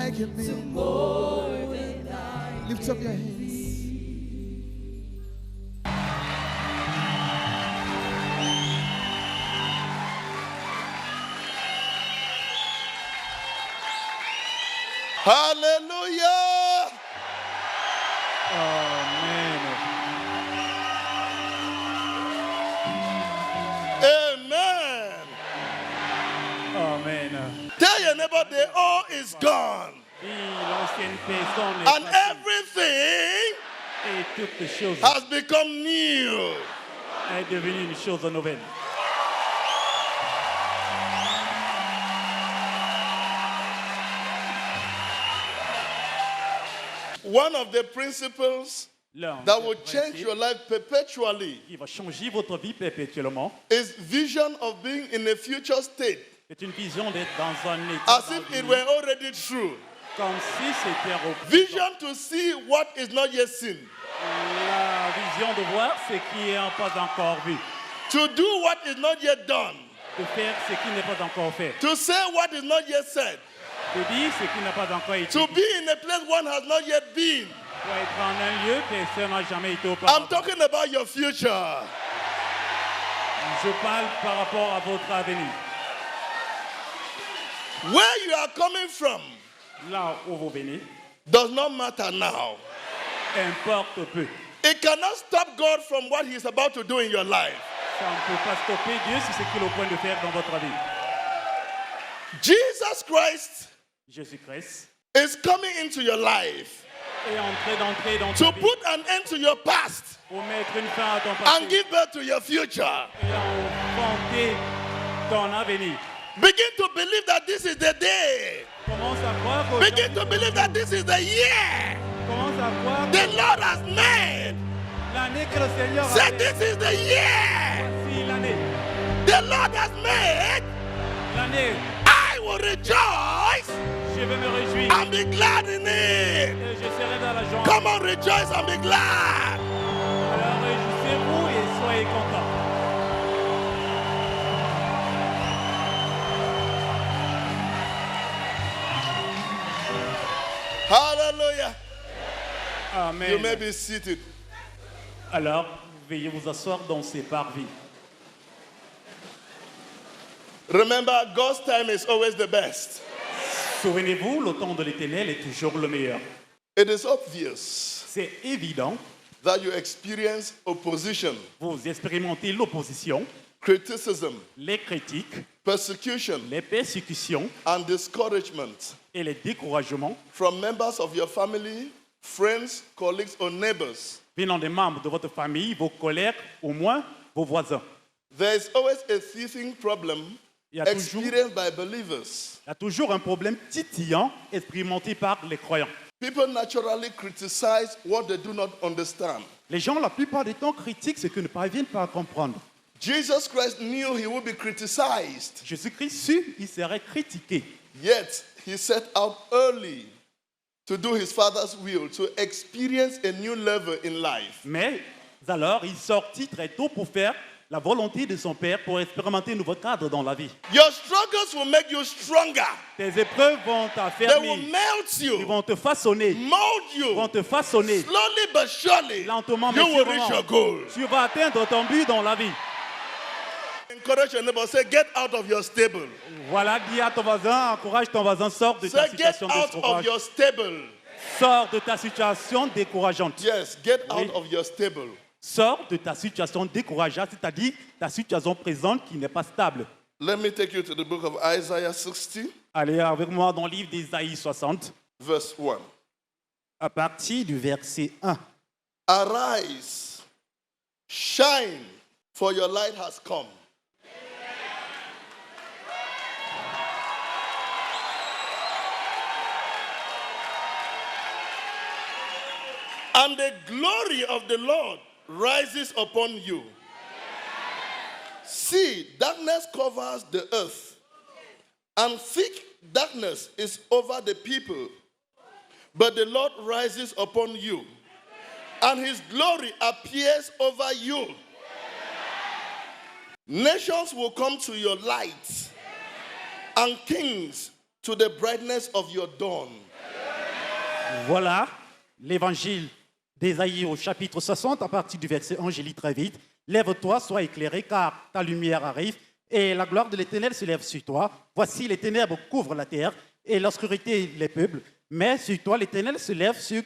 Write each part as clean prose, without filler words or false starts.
liken me. Lift up your hands. Hallelujah. Amen. Amen. Amen. Tell your neighbor the old is gone. L'ancienne personne est And passée everything et toutes les choses has become new. est devenue une chose nouvelle. One of the principles L'un that des will change principes your life perpetually qui va changer votre vie perpétuellement is vision of being in a future state est une vision d'être dans un état as if it d'avenir, were already true. comme si c'était au présent. Vision to see what is not yet seen. La vision de voir ce qui n'est pas encore vu, To do what is not yet done. de faire ce qui n'est pas encore fait, To say what is not yet said. de dire ce qui n'a pas encore été To dit, be in a place one has not yet been. pour être en un lieu que personne n'a jamais été I'm auparavant. talking about your future. Je parle par rapport à votre avenir. Where you are coming from Là où vous venez, does not matter now. importe peu. It cannot stop God from what He is about to do in your life. Ça ne peut pas stopper Dieu sur ce qu'il est au point de faire dans votre vie. Jesus Christ Jésus-Christ is coming into your life est d'entrer dans to ta vie put an end to your past pour mettre une fin à ton and passé give birth to your future. et enfanter ton avenir. Begin to believe that this is the day. Commence à croire Begin to believe that this is the year Commence à croire the Lord has made. l'année que le Seigneur a Say, faite. this is the year Voici l'année. the Lord has made. L'année, I will rejoice je vais me réjouir and be glad in it. et je serai dans la joie. Come on, rejoice and be glad. Alors réjouissez-vous et soyez contents. Hallelujah. Amen. You may be seated. Alors, veuillez vous asseoir dans ces parvis. Remember, God's time is always the best. Souvenez-vous, le temps de l'Éternel est toujours le meilleur. It is obvious C'est évident, that you experience opposition, vous expérimentez l'opposition, criticism, les critiques, persecution, les persécutions and discouragement et les découragements from members of your family, friends, colleagues, or neighbors. venant des membres de votre famille, vos collègues, au moins vos voisins. There is always a teething problem Il y a toujours, experienced by believers. il y a toujours un problème titillant expérimenté par les croyants. People naturally criticize what they do not understand. Les gens, la plupart du temps, critiquent ce qu'ils ne parviennent pas à comprendre. Jesus Christ knew he would be criticized, Jésus-Christ sut qu'il serait critiqué. yet he set out early to do his Father's will, to experience a new level in life. Mais alors, il sortit très tôt pour faire la volonté de son Père, pour expérimenter un nouveau cadre dans la vie. Your struggles will make you stronger. Tes épreuves vont They will t'affermir, melt ils you, vont te façonner, mold vont you. te façonner. Slowly but surely, Lentement, mais you will reach sûrement, your goal. tu vas atteindre ton but dans la vie. Encourage your neighbor. Say, get out of your stable. Voilà, dis à ton voisin, encourage ton voisin, sors de ta Say, get situation out of décourageante. your stable. Sors de ta situation décourageante. Yes, get Oui. out of your stable. Sors de ta situation décourageante, c'est-à-dire ta situation présente qui n'est pas stable. Let me take you to the book of Isaiah 60, Allez avec moi dans le livre d'Ésaïe 60, verse 1. à partir du verset 1. Arise, shine, for your light has come. And the glory of the Lord rises upon you. See, darkness covers the earth, and thick darkness is over the people. But the Lord rises upon you, and his glory appears over you. Nations will come to your light, and kings to the brightness of your dawn. Voilà l'évangile d'Ésaïe au chapitre 60, à partir du verset 1, je lis très vite. Lève-toi, sois éclairé, car ta lumière arrive, et la gloire de l'Éternel se lève sur toi. Voici, les ténèbres couvrent la terre, et l'obscurité les peuples. Mais sur toi, l'Éternel se lève, sur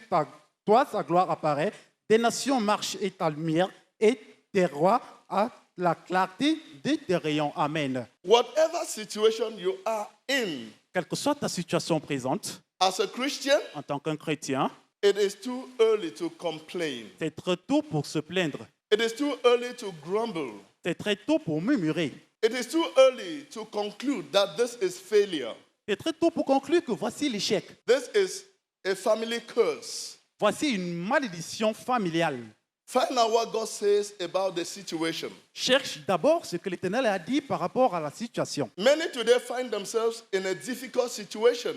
toi, sa gloire apparaît. Des nations marchent et ta lumière, et tes rois à la clarté de tes rayons. Amen. Whatever situation you are in, Quelle que soit ta situation présente, as a Christian, en tant qu'un chrétien, it is too early to complain. c'est très tôt pour se plaindre. It is too early to grumble. C'est très tôt pour murmurer. It is too early to conclude that this is failure. C'est très tôt pour conclure que voici l'échec. This is a family curse. Voici une malédiction familiale. Find out what God says about the situation. Cherche d'abord ce que l'Éternel a dit par rapport à la situation. Many today find themselves in a difficult situation,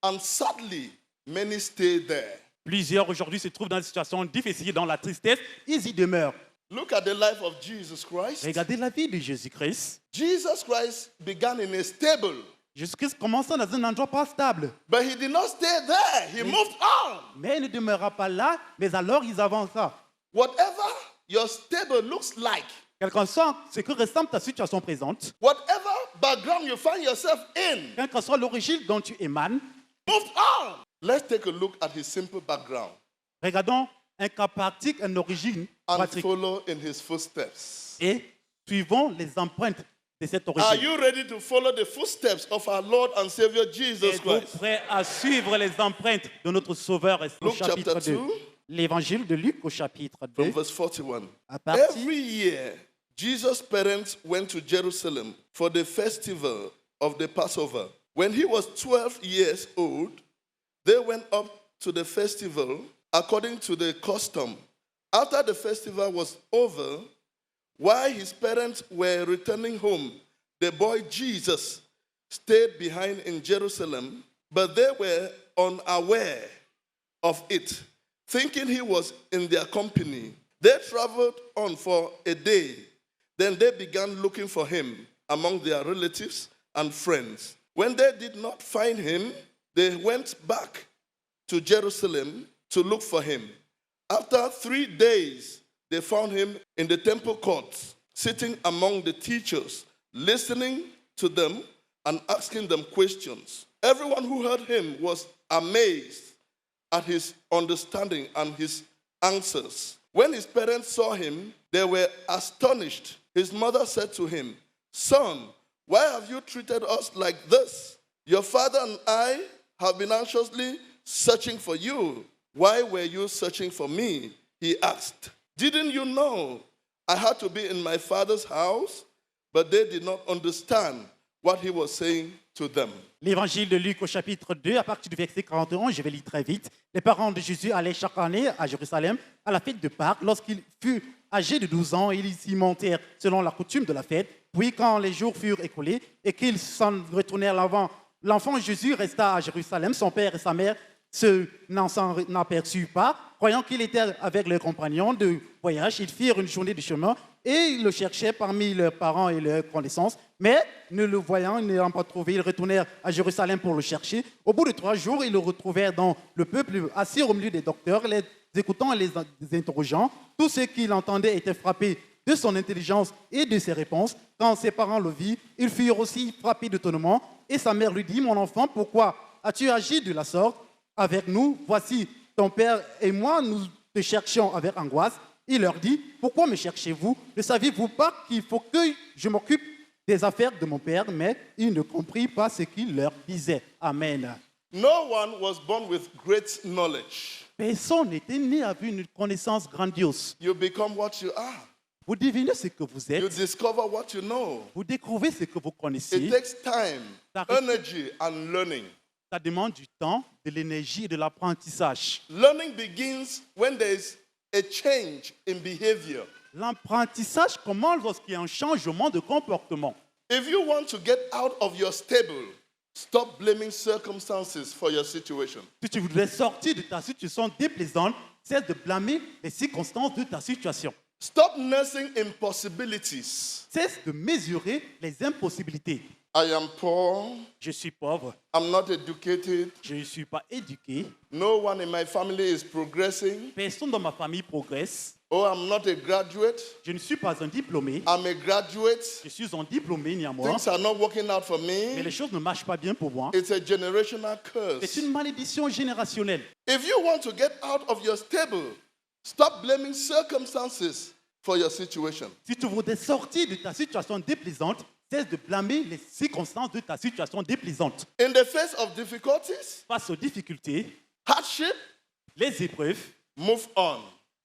and sadly, many stay there. Plusieurs aujourd'hui se trouvent dans une situation difficile, dans la tristesse, ils y demeurent. Look at the life of Jesus Christ. Regardez la vie de Jésus-Christ. Jesus Christ began in a stable, Jésus-Christ commença dans un endroit pas stable, but he did not stay there. He moved on. mais il ne demeura pas là, mais alors ils avança. Whatever your stable looks like, Quel que soit ce que ressemble ta situation présente, whatever background you find yourself in, quelle que soit l'origine dont tu émanes, moved on. Let's take a look at his simple background regardons un cas pratique, une origine and pratique, follow in his footsteps. et suivons les empreintes de cette Are origine. you ready to follow the footsteps of our Lord and Savior Jesus Êtes-vous Christ? prêts à suivre les empreintes de notre Sauveur au Luke chapitre chapter 2? 2. L'évangile de Luc au chapitre 2, From verse 41. à partir Every year, Jesus' parents went to Jerusalem for the festival of the Passover. When he was 12 years old, they went up to the festival according to the custom. After the festival was over, while his parents were returning home, the boy Jesus stayed behind in Jerusalem, but they were unaware of it, thinking he was in their company. They traveled on for a day. Then they began looking for him among their relatives and friends. When they did not find him, they went back to Jerusalem to look for him. After 3 days, they found him in the temple courts, sitting among the teachers, listening to them and asking them questions. Everyone who heard him was amazed at his understanding and his answers. When his parents saw him, they were astonished. His mother said to him, "Son, why have you treated us like this? Your father and I have been anxiously searching for you. Why were you searching for me?" He asked. "Didn't you know I had to be in my father's house?" But they did not understand what he was saying to them. l'évangile de Luc au chapitre 2, à partir du verset 41, je vais lire très vite. Les parents de Jésus allaient chaque année à Jérusalem à la fête de Pâques. Lorsqu'il fut âgé de 12 ans, ils y montèrent selon la coutume de la fête. Puis, quand les jours furent écoulés et qu'ils s'en retournèrent l'enfant Jésus resta à Jérusalem. Son père et sa mère n'en aperçurent pas. Croyant qu'il était avec leurs compagnons de voyage, ils firent une journée de chemin et ils le cherchaient parmi leurs parents et leurs connaissances. Mais ne le voyant, ne l'ayant pas trouvé, ils retournèrent à Jérusalem pour le chercher. Au bout de 3 jours, ils le retrouvèrent dans le peuple, assis au milieu des docteurs, les écoutant et les interrogeant. Tous ceux qui l'entendaient étaient frappés de son intelligence et de ses réponses. Quand ses parents le virent, ils furent aussi frappés d'étonnement. Et sa mère lui dit: "Mon enfant, pourquoi as-tu agi de la sorte avec nous? Voici, ton père et moi, nous te cherchions avec angoisse." Il leur dit: "Pourquoi me cherchez-vous? Ne saviez-vous pas qu'il faut que je m'occupe des affaires de mon père?" Mais ils ne comprirent pas ce qu'il leur disait. Amen. No one was born with great knowledge. Personne n'était né avec une connaissance grandiose. You become what you are. Vous devinez ce que vous You êtes. discover what you know. Vous découvrez ce que vous connaissez. It takes time, Ça, energy, and learning. ça demande du temps, de l'énergie et de l'apprentissage. Learning begins when there is a change in behavior. L'apprentissage commence lorsqu'il y a un changement de comportement. If you want to get out of your stable, stop blaming circumstances for your situation. Si tu voudrais sortir de ta situation déplaisante, cesse de blâmer les circonstances de ta situation. Stop nursing impossibilities. Cesse de mesurer les impossibilités. I am poor. Je suis pauvre. I'm not educated. Je ne suis pas éduqué. No one in my family is progressing. Personne dans ma famille progresse. Oh, I'm not a graduate. Je ne suis pas un diplômé. I'm a graduate. Je suis un diplômé néanmoins. Things are not working out for Mais me. les choses ne marchent pas bien pour moi. It's a generational C'est curse. une malédiction générationnelle. If you want to get out of your stable, stop blaming circumstances for your situation. Si tu voudrais sortir de ta situation déplaisante, cesse de blâmer les circonstances de ta situation déplaisante. In the face of difficulties, Face aux difficultés, hardship, les épreuves, move on.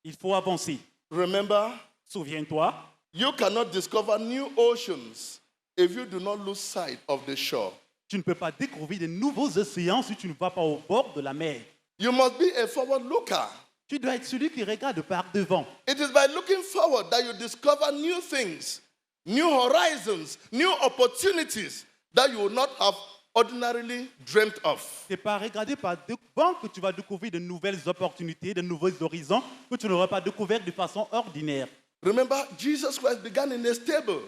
il faut avancer. Remember, Souviens-toi, you cannot discover new oceans if you do not lose sight of the shore. tu ne peux pas découvrir de nouveaux océans si tu ne vas pas au bord de la mer. You must be a forward looker. Tu dois être celui qui regarde par devant. It is by looking forward that you discover new things, new horizons, new opportunities that you would not have ordinarily dreamt of. C'est par regarder par devant que tu vas découvrir de nouvelles opportunités, de nouveaux horizons que tu n'auras pas découvert de façon ordinaire. Remember, Jesus Christ began in a stable.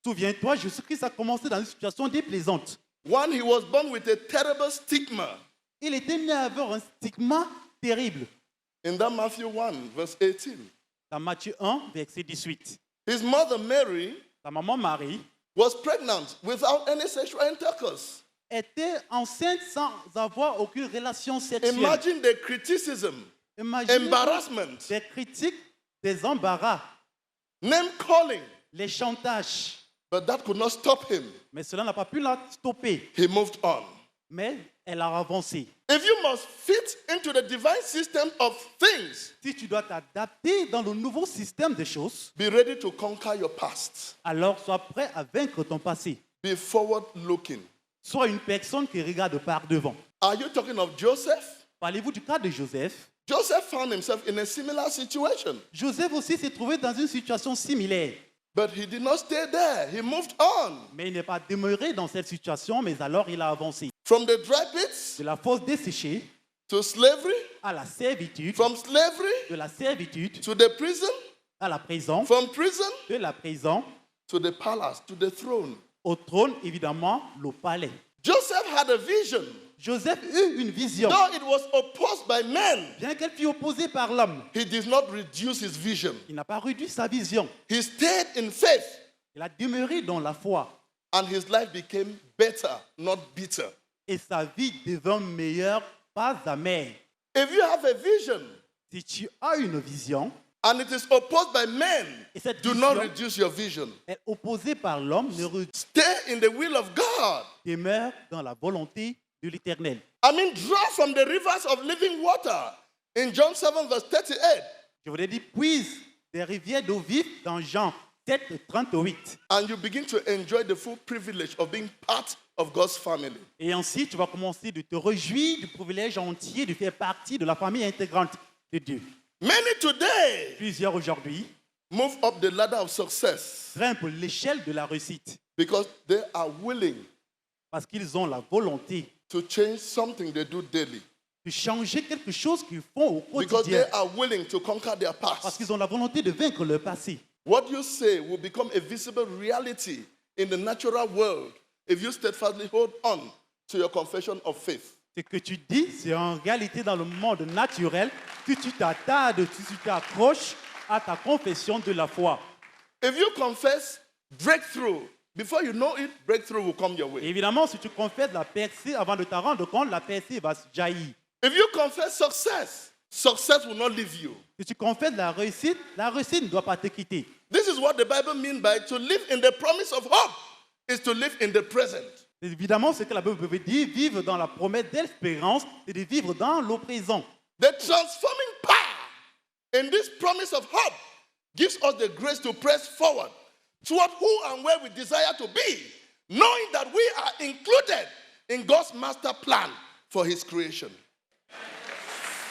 Souviens-toi, Jésus-Christ a commencé dans une situation déplaisante. One, he was born with a terrible stigma. Il était né avec un stigma terrible. In that Matthew 1, verse 18. Dans Matthieu 1, verset 18. His mother Mary Sa maman Marie was pregnant without any sexual intercourse. était enceinte sans avoir aucune relation sexuelle. Imagine the criticism, Imaginez embarrassment, des critiques, des embarras, name calling, les chantages. but that could not stop him. Mais cela n'a pas pu la stopper. He moved on. Mais elle a avancé. If you must fit into the divine system of things, Si tu dois t'adapter dans le nouveau système des choses, be ready to conquer your past. alors sois prêt à vaincre ton passé. Be forward looking. Sois une personne qui regarde par devant. Are you talking of Joseph? Parlez-vous du cas de Joseph? Joseph found himself in a similar situation, Joseph aussi s'est trouvé dans une situation similaire. but he did not stay there. He moved on Mais il n'est pas demeuré dans cette situation, mais alors il a avancé. from the dry pits De la fosse desséchée to slavery, à la servitude, from slavery de la servitude to the prison, à la prison, from prison de la prison to the palace, to the throne. au trône, évidemment, le palais. Joseph had a vision, Joseph eut une vision. though it was opposed by men. Bien qu'elle fût opposée par l'homme, He did not reduce his vision. il n'a pas réduit sa vision. He stayed in faith, Il a demeuré dans la foi. and his life became better, not bitter. Et sa vie devint meilleure, pas amère. If you have a vision Si tu as une vision, and it is opposed by men, et cette do not vision reduce your vision. est opposée par l'homme, ne Stay in the will of God. demeure dans la volonté de l'Éternel. I mean, draw from the rivers of living water in John 7, verse 38. Je voudrais dire, puise des rivières d'eau vive dans Jean 7, 38. And you begin to enjoy the full privilege of being part of God's family. Et ainsi, tu vas commencer de te réjouir du privilège entier de faire partie de la famille intégrante de Dieu. Many today Plusieurs aujourd'hui move up the ladder of success grimpent l'échelle de la réussite because they are willing parce qu'ils ont la volonté to change something they do daily, de changer quelque chose qu'ils font au because quotidien. they are willing to conquer their Parce past. qu'ils ont la volonté de vaincre leur passé. What you say will become a visible reality in the natural world if you steadfastly hold on to your confession of faith. Ce que tu dis, c'est en réalité dans le monde naturel. Si tu t'attardes, si tu t'accroches à ta confession de la foi. If you confess breakthrough, before you know it, breakthrough will come your way. Évidemment, si tu confesses la percée avant de t'en rendre compte, la percée va jaillir. If you confess success, success will not leave you. Si tu confesses la réussite ne doit pas te quitter. This is what the Bible means by to live in the promise of hope is to live in the present. Évidemment, ce que la Bible veut dire, vivre dans la promesse d'espérance, c'est de vivre dans le présent. The transforming power in this promise of hope gives us the grace to press forward toward who and where we desire to be, knowing that we are included in God's master plan for his creation.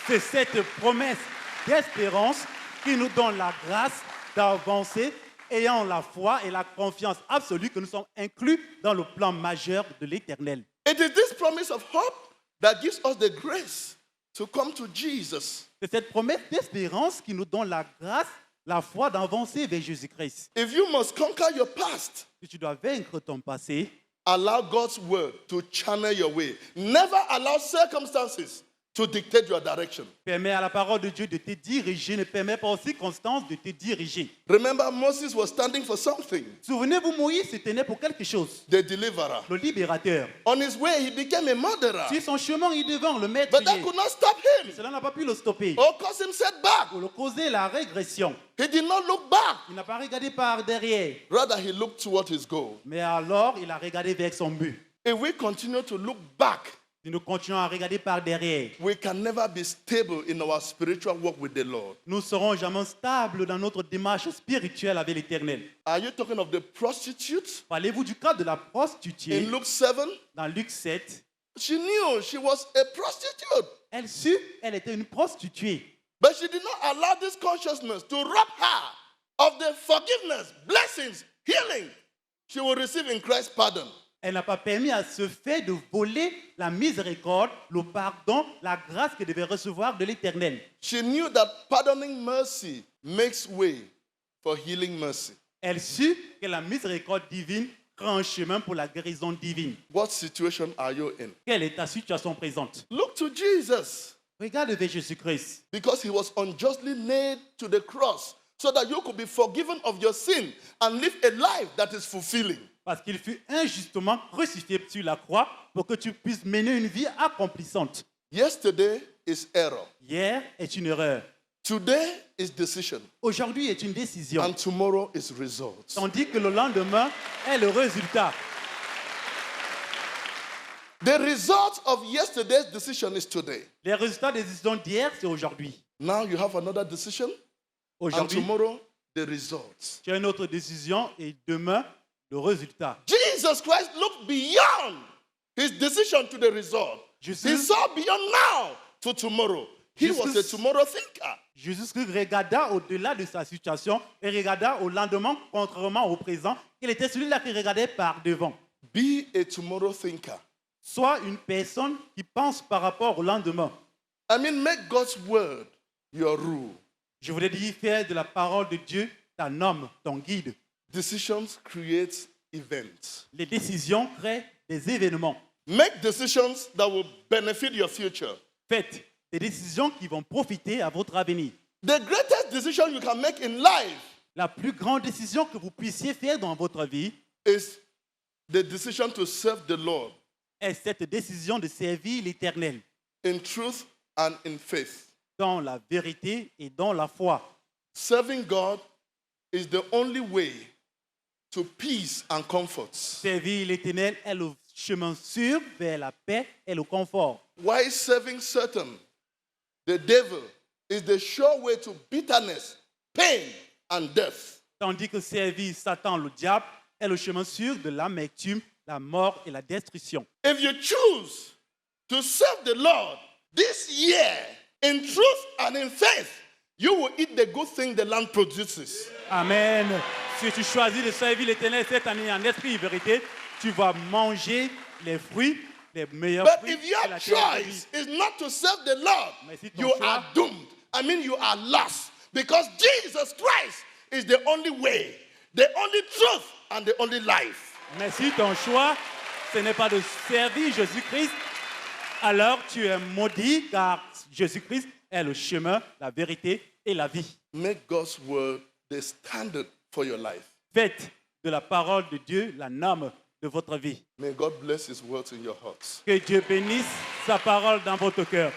C'est cette promesse d'espérance qui nous donne la grâce d'avancer, ayant la foi et la confiance absolue que nous sommes inclus dans le plan majeur de l'Éternel. It is this promise of hope that gives us the grace to come to Jesus. C'est cette promesse d'espérance qui nous donne la grâce, la foi d'avancer vers Jésus-Christ. If you must conquer your past, Si tu dois vaincre ton passé, allow God's word to channel your way. Never allow circumstances to dictate your direction. Permets à la parole de Dieu de te diriger, ne permets pas aux circonstances de te diriger. Remember, Moses was standing for something, Souvenez-vous, Moïse se tenait pour quelque chose, the deliverer. le libérateur. On his way, he became a murderer. Sur son chemin, il devant le maître. But that could not stop him Cela n'a pas pu le stopper. or cause him setback. Pour le causer la régression. He did not look back. Il n'a pas regardé par derrière, Rather, he looked toward his goal. mais alors il a regardé vers son but. If we continue to look back, Si nous continuons à regarder par derrière, we can never be stable in our spiritual walk with the Lord. nous ne serons jamais stables dans notre démarche spirituelle avec l'Éternel. Are you talking of the prostitute Parlez-vous du cas de la in prostituée Luke 7? dans Luc 7. She knew she was a prostitute, Elle sut, elle était une prostituée. but she did not allow this consciousness to rob her of the forgiveness, blessings, healing she will receive in Christ's pardon. Elle n'a pas permis à ce fait de voler la miséricorde, le pardon, la grâce qu'elle devait recevoir de l'Éternel. She knew that pardoning mercy makes way for healing mercy. Elle sut que la miséricorde divine prend un chemin pour la guérison divine. What situation are you in? Quelle est ta situation présente? Look to Jesus, Regarde vers Jésus-Christ. because he was unjustly nailed to the cross so that you could be forgiven of your sin and live a life that is fulfilling. Parce qu'il fut injustement crucifié sur la croix pour que tu puisses mener une vie accomplissante. Yesterday is error. Hier est une erreur. Today is decision. Aujourd'hui est une décision. And tomorrow is results. Tandis que le lendemain est le résultat. The result of yesterday's decision is today. Les résultats des décisions d'hier, c'est aujourd'hui. Now you have another decision, and Aujourd'hui, tomorrow the results. tu as une autre décision et demain, le résultat. Jesus Christ looked beyond his decision to the result. He Jésus, saw beyond now to tomorrow. He was a Jesus- tomorrow thinker. Jésus regarda au-delà de sa situation et regarda au lendemain, contrairement au présent. Il était celui-là qui regardait par devant. Be a tomorrow thinker. Sois une personne qui pense par rapport au lendemain. I mean, make God's word your rule. Je voulais dire, faire de la parole de Dieu ta norme, ton guide. Decisions create events. Les décisions créent des événements. Make decisions that will benefit your future. Faites des décisions qui vont profiter à votre avenir. The greatest decision you can make in life La plus grande décision que vous puissiez faire dans votre vie is the decision to serve the Lord est cette décision de servir l'Éternel in truth and in faith. dans la vérité et dans la foi. Serving God is the only way to peace and comfort. Servir l'Éternel est le chemin sûr vers la paix et le confort. Why serving Satan, the devil, is the sure way to bitterness, pain, and death. Tandis que servir Satan, le diable, est le chemin sûr de l'amertume, la mort et la destruction. If you choose to serve the Lord this year in truth and in faith, you will eat the good thing the land produces. Amen. Si tu choisis de servir l'Éternel cette année en esprit et vérité, tu vas manger les fruits, les meilleurs But fruits. if de your la terre de choice vie. is not to serve the Lord, Mais si ton you choix- are doomed. I mean, you are lost. Because Jesus Christ is the only way, the only truth, and the only life. Mais si ton choix, ce n'est pas de servir Jésus-Christ, alors tu es maudit car Jésus-Christ est le chemin, la vérité et la vie. Make God's word the standard for your life. Faites de la parole de Dieu la norme de votre vie. May God bless his words in your hearts. Que Dieu bénisse sa parole dans votre cœur.